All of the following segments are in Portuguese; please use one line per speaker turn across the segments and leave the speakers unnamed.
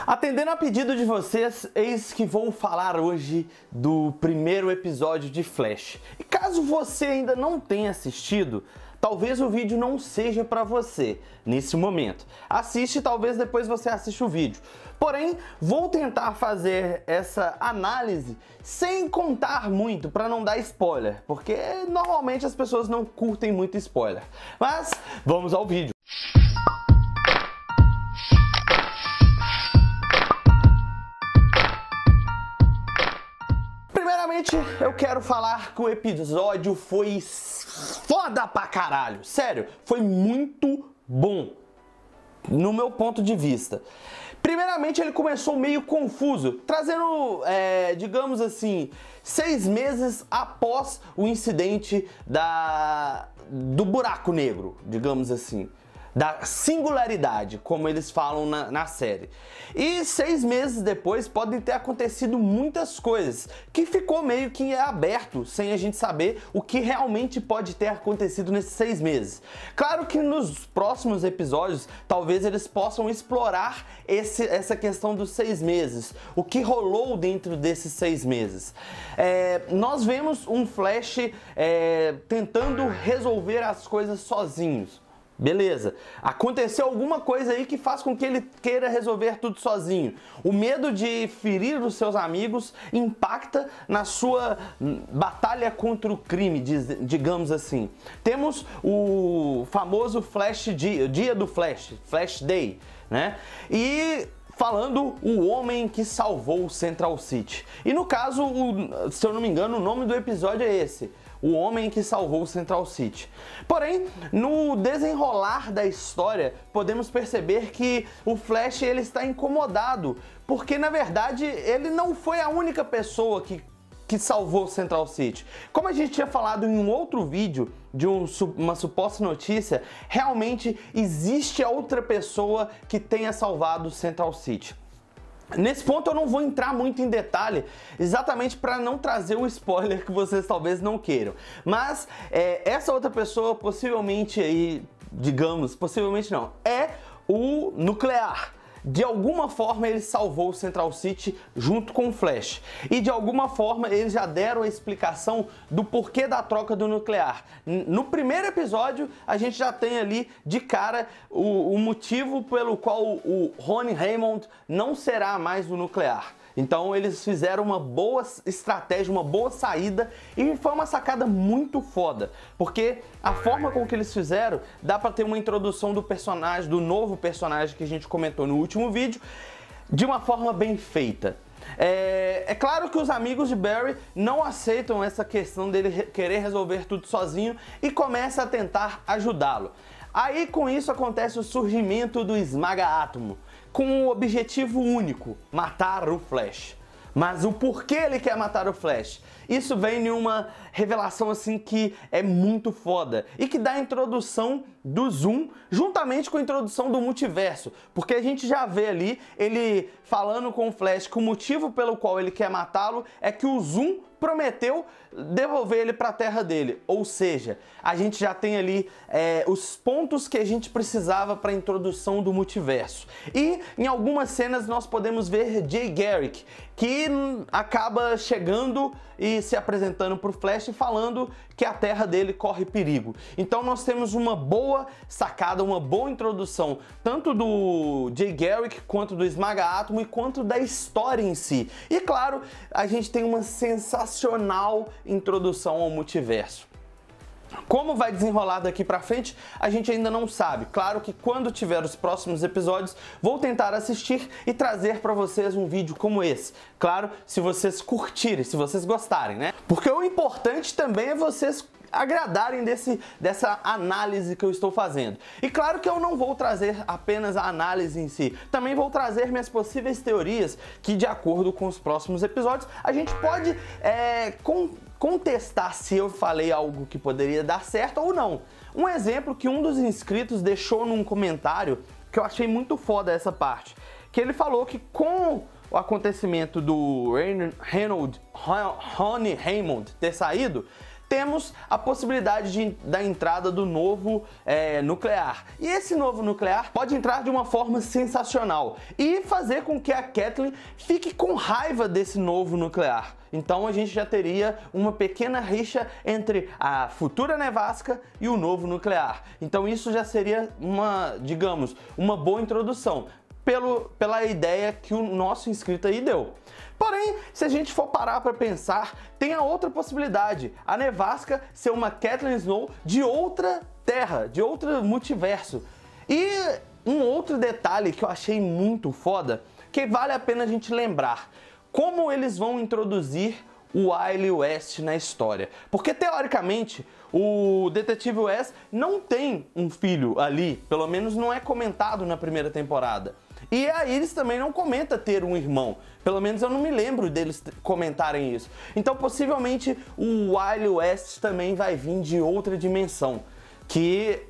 Atendendo a pedido de vocês, eis que vou falar hoje do primeiro episódio de Flash. E caso você ainda não tenha assistido, talvez o vídeo não seja para você nesse momento. Assiste, talvez depois você assista o vídeo. Porém, vou tentar fazer essa análise sem contar muito, para não dar spoiler, porque normalmente as pessoas não curtem muito spoiler. Mas vamos ao vídeo. Primeiramente, eu quero falar que o episódio foi foda pra caralho. Sério, foi muito bom, no meu ponto de vista. Primeiramente, ele começou meio confuso, trazendo, digamos assim, 6 meses após o incidente do buraco negro, digamos assim. Da singularidade, como eles falam na série. E 6 meses depois podem ter acontecido muitas coisas que ficou meio que aberto, sem a gente saber o que realmente pode ter acontecido nesses 6 meses. Claro que nos próximos episódios talvez eles possam explorar essa questão dos 6 meses, o que rolou dentro desses 6 meses. Nós vemos um Flash tentando resolver as coisas sozinhos. Beleza, aconteceu alguma coisa aí que faz com que ele queira resolver tudo sozinho. O medo de ferir os seus amigos impacta na sua batalha contra o crime, digamos assim. Temos o famoso Flash dia do Flash, Flash Day, né? E falando o homem que salvou Central City. E no caso, se eu não me engano, o nome do episódio é esse. O homem que salvou Central City. Porém, no desenrolar da história, podemos perceber que o Flash ele está incomodado, porque na verdade ele não foi a única pessoa que salvou Central City. Como a gente tinha falado em um outro vídeo de uma suposta notícia, realmente existe outra pessoa que tenha salvado Central City. Nesse ponto eu não vou entrar muito em detalhe, exatamente para não trazer um spoiler que vocês talvez não queiram. Mas essa outra pessoa possivelmente aí, digamos, possivelmente não, é o Nuclear. De alguma forma ele salvou o Central City junto com o Flash. E de alguma forma eles já deram a explicação do porquê da troca do Nuclear. No primeiro episódio a gente já tem ali de cara o motivo pelo qual o Ronnie Hammond não será mais o Nuclear. Então eles fizeram uma boa estratégia, uma boa saída e foi uma sacada muito foda, porque a forma com que eles fizeram dá pra ter uma introdução do personagem, do novo personagem que a gente comentou no último vídeo, de uma forma bem feita. É claro que os amigos de Barry não aceitam essa questão dele querer resolver tudo sozinho e começam a tentar ajudá-lo. Aí com isso acontece o surgimento do Esmaga-Átomo, com um objetivo único, matar o Flash. Mas o porquê ele quer matar o Flash? Isso vem em uma revelação assim que é muito foda e que dá a introdução do Zoom juntamente com a introdução do multiverso, porque a gente já vê ali ele falando com o Flash que o motivo pelo qual ele quer matá-lo é que o Zoom prometeu devolver ele para a terra dele, ou seja, a gente já tem ali os pontos que a gente precisava para a introdução do multiverso. E em algumas cenas nós podemos ver Jay Garrick, que acaba chegando e se apresentando para o Flash e falando que a terra dele corre perigo. Então nós temos uma boa sacada, uma boa introdução, tanto do Jay Garrick, quanto do Esmaga-Átomo e quanto da história em si. E claro, a gente tem uma sensacional introdução ao multiverso. Como vai desenrolar daqui pra frente, a gente ainda não sabe. Claro que quando tiver os próximos episódios, vou tentar assistir e trazer pra vocês um vídeo como esse. Claro, se vocês curtirem, se vocês gostarem, né? Porque o importante também é vocês agradarem dessa análise que eu estou fazendo. E claro que eu não vou trazer apenas a análise em si, também vou trazer minhas possíveis teorias que, de acordo com os próximos episódios, a gente pode contestar se eu falei algo que poderia dar certo ou não. Um exemplo que um dos inscritos deixou num comentário, que eu achei muito foda essa parte, que ele falou que com o acontecimento do Ronnie Hammond ter saído, temos a possibilidade da entrada do novo nuclear. E esse novo nuclear pode entrar de uma forma sensacional e fazer com que a Catelyn fique com raiva desse novo nuclear. Então a gente já teria uma pequena rixa entre a futura nevasca e o novo nuclear. Então isso já seria digamos, uma boa introdução pela ideia que o nosso inscrito aí deu. Porém, se a gente for parar para pensar, tem a outra possibilidade, a nevasca ser uma Catelyn Snow de outra terra, de outro multiverso. E um outro detalhe que eu achei muito foda, que vale a pena a gente lembrar, como eles vão introduzir o Wily West na história. Porque, teoricamente, o Detetive West não tem um filho ali, pelo menos não é comentado na primeira temporada. E a Iris também não comenta ter um irmão, pelo menos eu não me lembro deles comentarem isso. Então, possivelmente, o Wily West também vai vir de outra dimensão, que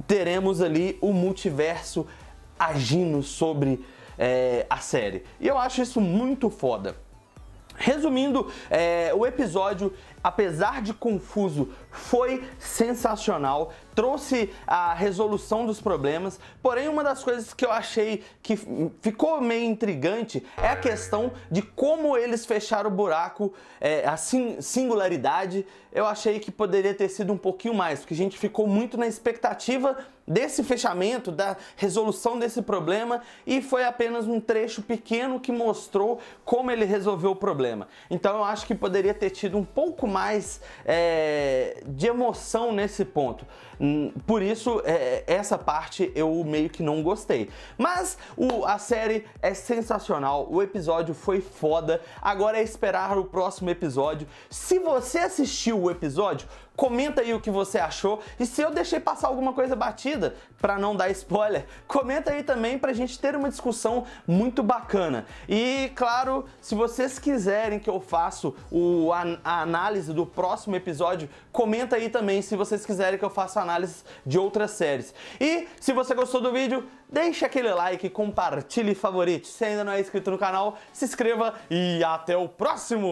teremos ali o multiverso agindo sobre a série. E eu acho isso muito foda. Resumindo, o episódio, apesar de confuso, foi sensacional, trouxe a resolução dos problemas, porém uma das coisas que eu achei que ficou meio intrigante é a questão de como eles fecharam o buraco, a singularidade. Eu achei que poderia ter sido um pouquinho mais, porque a gente ficou muito na expectativa desse fechamento, da resolução desse problema, e foi apenas um trecho pequeno que mostrou como ele resolveu o problema. Então eu acho que poderia ter tido um pouco mais de emoção nesse ponto. Por isso, essa parte eu meio que não gostei. Mas a série é sensacional, o episódio foi foda, agora é esperar o próximo episódio. Se você assistiu o episódio, comenta aí o que você achou, e se eu deixei passar alguma coisa batida, pra não dar spoiler, comenta aí também pra gente ter uma discussão muito bacana. E claro, se vocês quiserem que eu faça a análise do próximo episódio, comenta aí também se vocês quiserem que eu faça a análise de outras séries. E se você gostou do vídeo, deixa aquele like, compartilhe e favorite. Se ainda não é inscrito no canal, se inscreva e até o próximo!